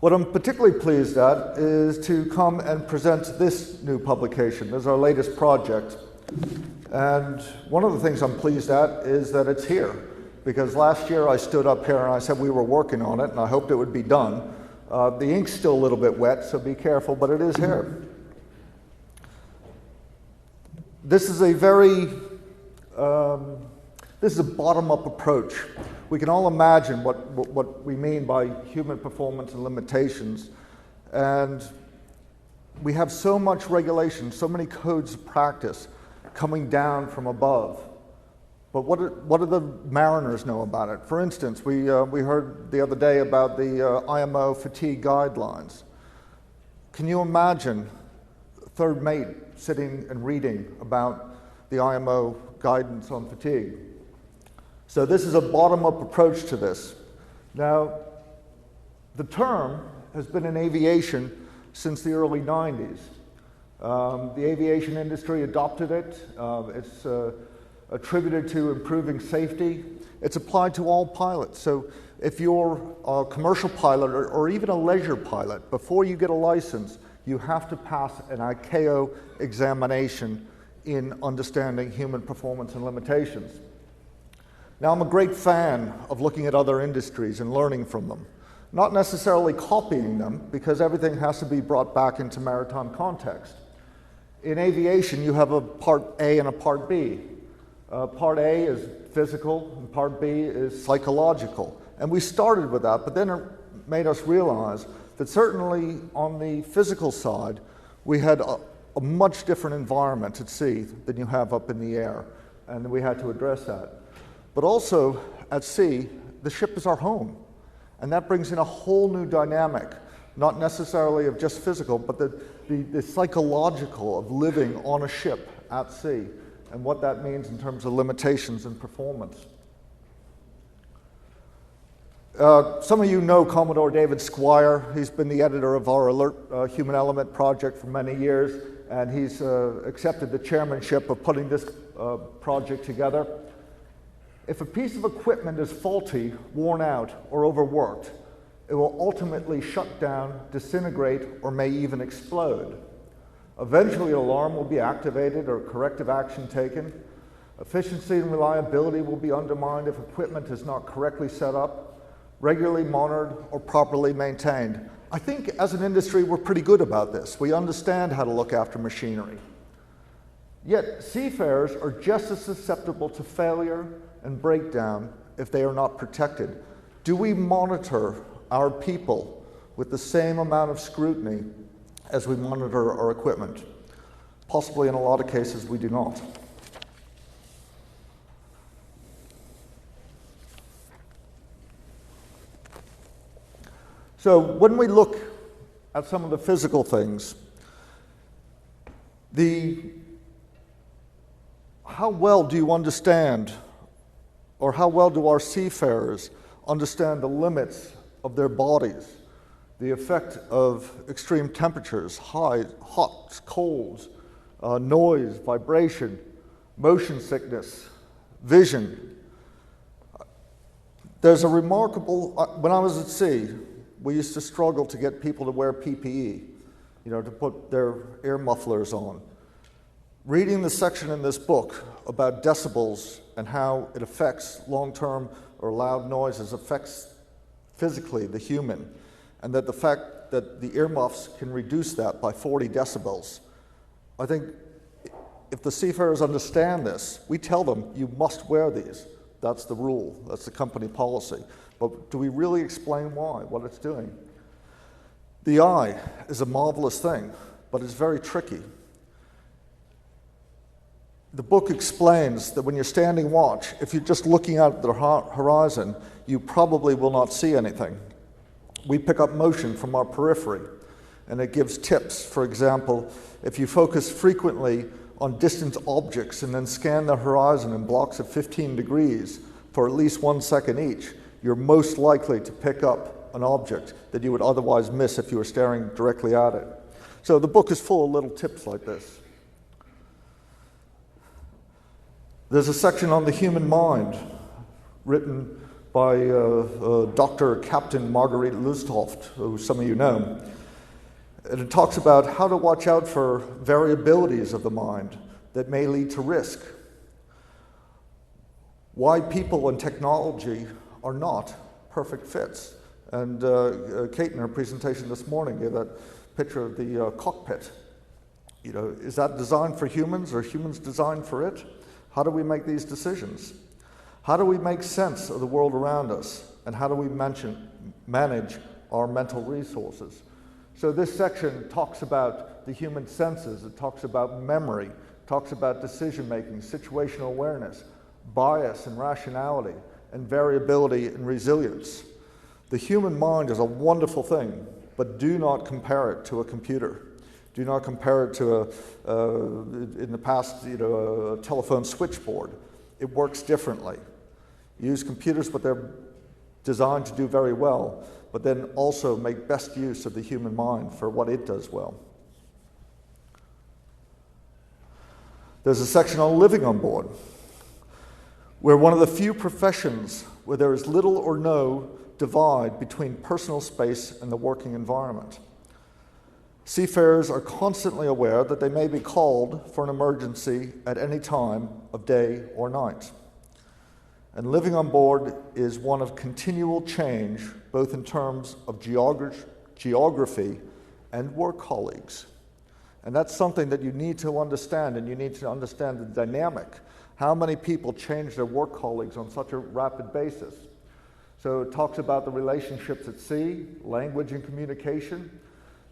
What I'm particularly pleased at is to come and present this new publication. This is our latest project. And one of the things I'm pleased at is that it's here. Because last year I stood up here and I said we were working on it and I hoped it would be done. The ink's still a little bit wet, so be careful, but it is here. This is a very, this is a bottom-up approach. We can all imagine what we mean by human performance and limitations. And we have so much regulation, so many codes of practice coming down from above. But what do the mariners know about it? For instance, we heard the other day about the IMO fatigue guidelines. Can you imagine third mate sitting and reading about the IMO guidance on fatigue? So this is a bottom-up approach to this. Now, the term has been in aviation since the early 90s. The aviation industry adopted it. It's attributed to improving safety. It's applied to all pilots. So if you're a commercial pilot or even a leisure pilot, before you get a license, you have to pass an ICAO examination in understanding human performance and limitations. Now, I'm a great fan of looking at other industries and learning from them. Not necessarily copying them, because everything has to be brought back into maritime context. In aviation, you have a part A and a part B. Part A is physical, and part B is psychological. And we started with that, but then it made us realize that certainly on the physical side, we had a much different environment at sea than you have up in the air, and we had to address that. But also, at sea, the ship is our home, and that brings in a whole new dynamic, not necessarily of just physical, but the psychological of living on a ship at sea, and what that means in terms of limitations and performance. Some of you know Commodore David Squire. He's been the editor of our Alert Human Element project for many years, and he's accepted the chairmanship of putting this project together. If a piece of equipment is faulty, worn out, or overworked, it will ultimately shut down, disintegrate, or may even explode. Eventually, an alarm will be activated or corrective action taken. Efficiency and reliability will be undermined if equipment is not correctly set up, regularly monitored, or properly maintained. I think as an industry, we're pretty good about this. We understand how to look after machinery. Yet, seafarers are just as susceptible to failure and breakdown if they are not protected. Do we monitor our people with the same amount of scrutiny as we monitor our equipment? Possibly in a lot of cases we do not. So when we look at some of the physical things, how well do you understand, or how well do our seafarers understand the limits of their bodies, the effect of extreme temperatures, hots, colds, noise, vibration, motion sickness, vision? There's a remarkable, when I was at sea, we used to struggle to get people to wear PPE, to put their ear mufflers on. Reading the section in this book about decibels and how it affects long-term or loud noises affects physically the human, and that the fact that the earmuffs can reduce that by 40 decibels. I think if the seafarers understand this, we tell them, you must wear these. That's the rule, that's the company policy. But do we really explain why, what it's doing? The eye is a marvelous thing, but it's very tricky. The book explains that when you're standing watch, if you're just looking out at the horizon, you probably will not see anything. We pick up motion from our periphery, and it gives tips. For example, if you focus frequently on distant objects and then scan the horizon in blocks of 15 degrees for at least 1 second each, you're most likely to pick up an object that you would otherwise miss if you were staring directly at it. So the book is full of little tips like this. There's a section on the human mind written by Dr. Captain Marguerite Lusthoft, who some of you know. And it talks about how to watch out for variabilities of the mind that may lead to risk. Why people and technology are not perfect fits. And Kate in her presentation this morning gave that picture of the cockpit. You know, is that designed for humans or humans designed for it? How do we make these decisions? How do we make sense of the world around us? And how do we manage our mental resources? So this section talks about the human senses. It talks about memory, talks about decision-making, situational awareness, bias and rationality, and variability and resilience. The human mind is a wonderful thing, but do not compare it to a computer. Do not compare it to in the past, a telephone switchboard. It works differently. Use computers, but they're designed to do very well, but then also make best use of the human mind for what it does well. There's a section on living on board. We're one of the few professions where there is little or no divide between personal space and the working environment. Seafarers are constantly aware that they may be called for an emergency at any time of day or night. And living on board is one of continual change, both in terms of geography and work colleagues. And that's something that you need to understand, and you need to understand the dynamic. How many people change their work colleagues on such a rapid basis? So it talks about the relationships at sea, language and communication,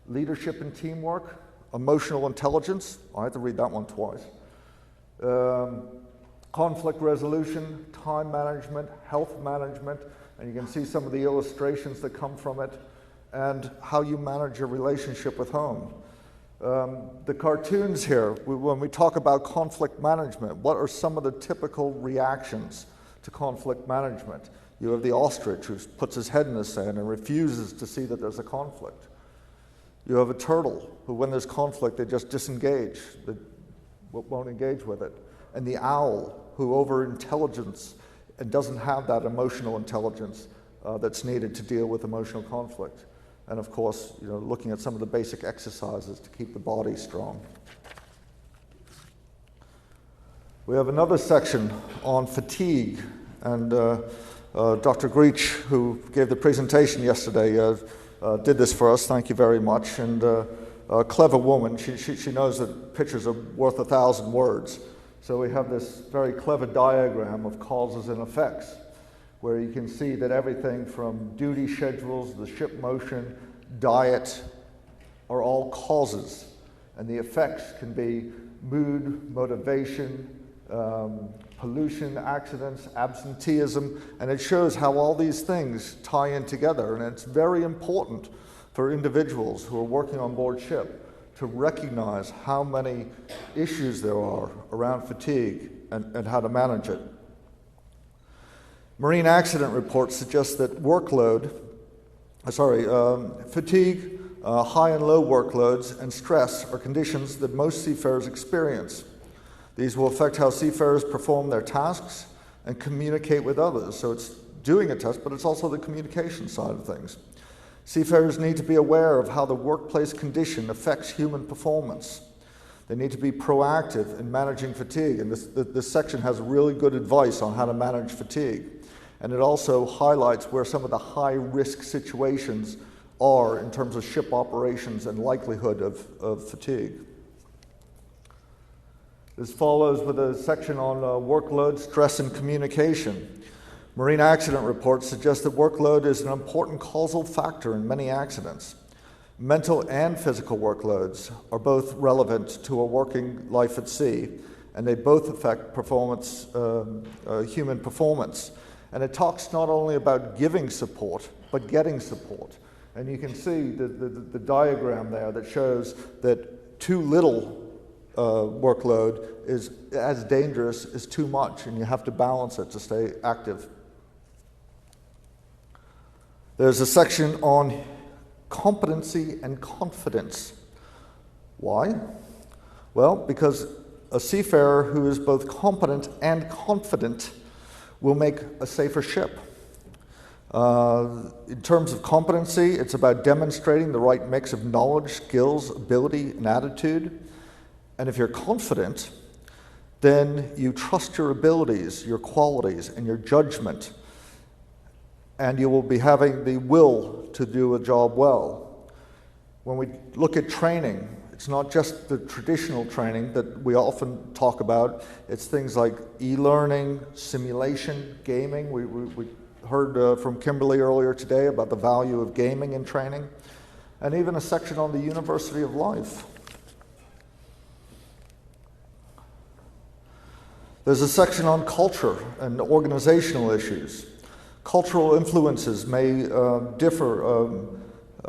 leadership and teamwork, emotional intelligence. I had to read that one twice. Conflict resolution, time management, health management, and you can see some of the illustrations that come from it, and how you manage your relationship with home. The cartoons here, when we talk about conflict management, what are some of the typical reactions to conflict management? You have the ostrich who puts his head in the sand and refuses to see that there's a conflict. You have a turtle who, when there's conflict, they just disengage, they won't engage with it. And the owl who over-intelligence and doesn't have that emotional intelligence that's needed to deal with emotional conflict. And of course, looking at some of the basic exercises to keep the body strong. We have another section on fatigue, and Dr. Greach, who gave the presentation yesterday, did this for us. Thank you very much. And a clever woman. She knows that pictures are worth 1,000 words. So we have this very clever diagram of causes and effects, where you can see that everything from duty schedules, the ship motion, diet, are all causes. And the effects can be mood, motivation, pollution, accidents, absenteeism, and it shows how all these things tie in together. And it's very important for individuals who are working on board ship to recognize how many issues there are around fatigue and how to manage it. Marine accident reports suggest that fatigue, high and low workloads, and stress are conditions that most seafarers experience. These will affect how seafarers perform their tasks and communicate with others. So it's doing a task, but it's also the communication side of things. Seafarers need to be aware of how the workplace condition affects human performance. They need to be proactive in managing fatigue, and this section has really good advice on how to manage fatigue. And it also highlights where some of the high-risk situations are in terms of ship operations and likelihood of fatigue. This follows with a section on workload, stress, and communication. Marine accident reports suggest that workload is an important causal factor in many accidents. Mental and physical workloads are both relevant to a working life at sea, and they both affect performance, human performance. And it talks not only about giving support, but getting support. And you can see the diagram there that shows that too little workload is as dangerous as too much, and you have to balance it to stay active. There's a section on competency and confidence. Why? Well, because a seafarer who is both competent and confident will make a safer ship. In terms of competency, it's about demonstrating the right mix of knowledge, skills, ability, and attitude. And if you're confident, then you trust your abilities, your qualities, and your judgment, and you will be having the will to do a job well. When we look at training, it's not just the traditional training that we often talk about. It's things like e-learning, simulation, gaming. We heard from Kimberly earlier today about the value of gaming in training, and even a section on the University of Life. There's a section on culture and organizational issues. Cultural influences may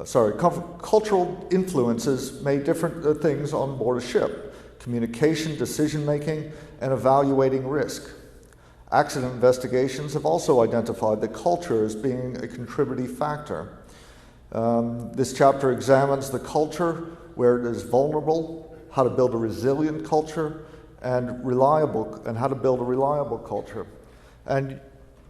cultural influences may different things on board a ship: communication, decision-making, and evaluating risk. Accident investigations have also identified that culture as being a contributing factor. This chapter examines the culture, where it is vulnerable, how to build a resilient culture, and how to build a reliable culture. And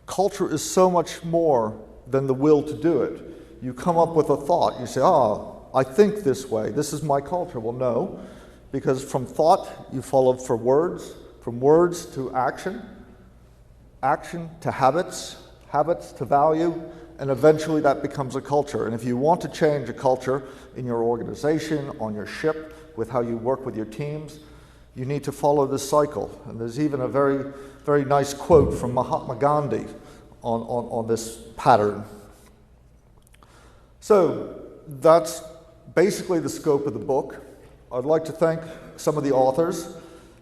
culture is so much more than the will to do it. You come up with a thought, you say, I think this way, this is my culture. Well, no, because from thought you follow for words, from words to action, action to habits, habits to value, and eventually that becomes a culture. And if you want to change a culture in your organization, on your ship, with how you work with your teams, you need to follow this cycle. And there's even a very, very nice quote from Mahatma Gandhi on this pattern. So that's basically the scope of the book. I'd like to thank some of the authors.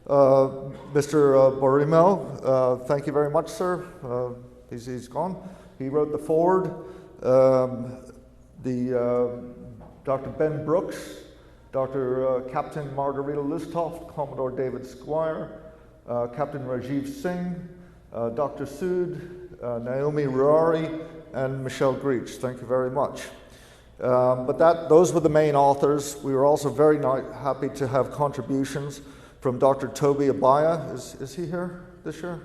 Mr. Borimo, thank you very much, sir. He's gone. He wrote the foreword. Dr. Ben Brooks, Dr. Captain Margarita Listoft, Commodore David Squire, Captain Rajiv Singh, Dr. Sood, Naomi Ruari, and Michelle Greach. Thank you very much. Those were the main authors. We were also very happy to have contributions from Dr. Toby Abaya. Is he here this year?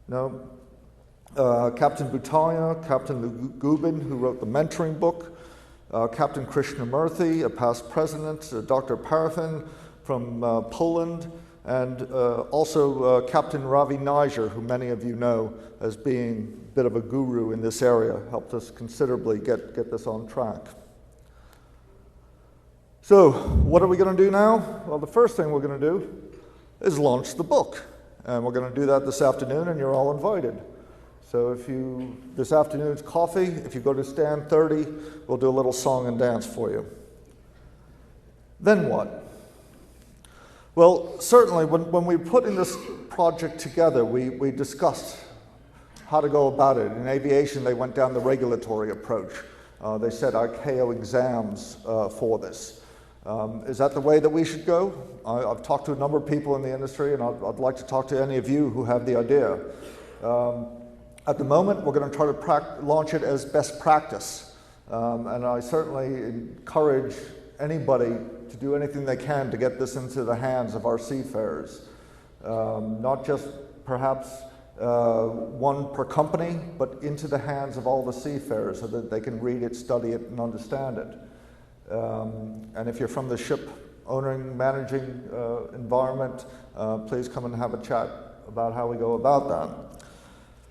No. Captain Butaya, Captain Gubin, who wrote the mentoring book, Captain Krishnamurthy, a past president, Dr. Paraffin from Poland, and also Captain Ravi Niger, who many of you know as being a bit of a guru in this area, helped us considerably get this on track. So, what are we going to do now? Well, the first thing we're going to do is launch the book. And we're going to do that this afternoon, and you're all invited. So this afternoon's coffee, if you go to stand 30, we'll do a little song and dance for you. Then what? Well, certainly when we put in this project together, we discussed how to go about it. In aviation, they went down the regulatory approach. They set ICAO exams for this. Is that the way that we should go? I've talked to a number of people in the industry, and I'd like to talk to any of you who have the idea. At the moment, we're going to try to launch it as best practice. And I certainly encourage anybody to do anything they can to get this into the hands of our seafarers. Not just perhaps one per company, but into the hands of all the seafarers so that they can read it, study it, and understand it. And if you're from the ship owning, managing environment, please come and have a chat about how we go about that.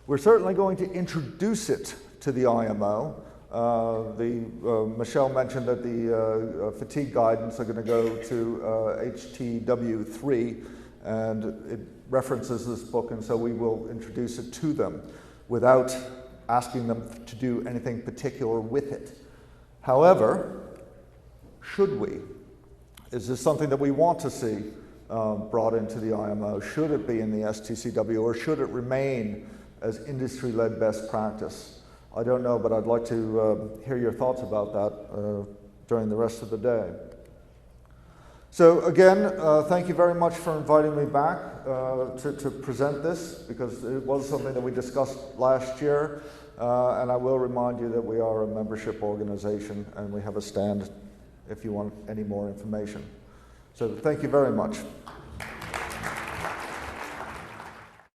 We're certainly going to introduce it to the IMO. Michelle mentioned that the fatigue guidance are going to go to HTW3, and it references this book, and so we will introduce it to them without asking them to do anything particular with it. However, should we? Is this something that we want to see brought into the IMO? Should it be in the STCW, or should it remain as industry-led best practice? I don't know, but I'd like to hear your thoughts about that during the rest of the day. So again, thank you very much for inviting me back to present this, because it was something that we discussed last year, and I will remind you that we are a membership organization and we have a stand if you want any more information. So thank you very much.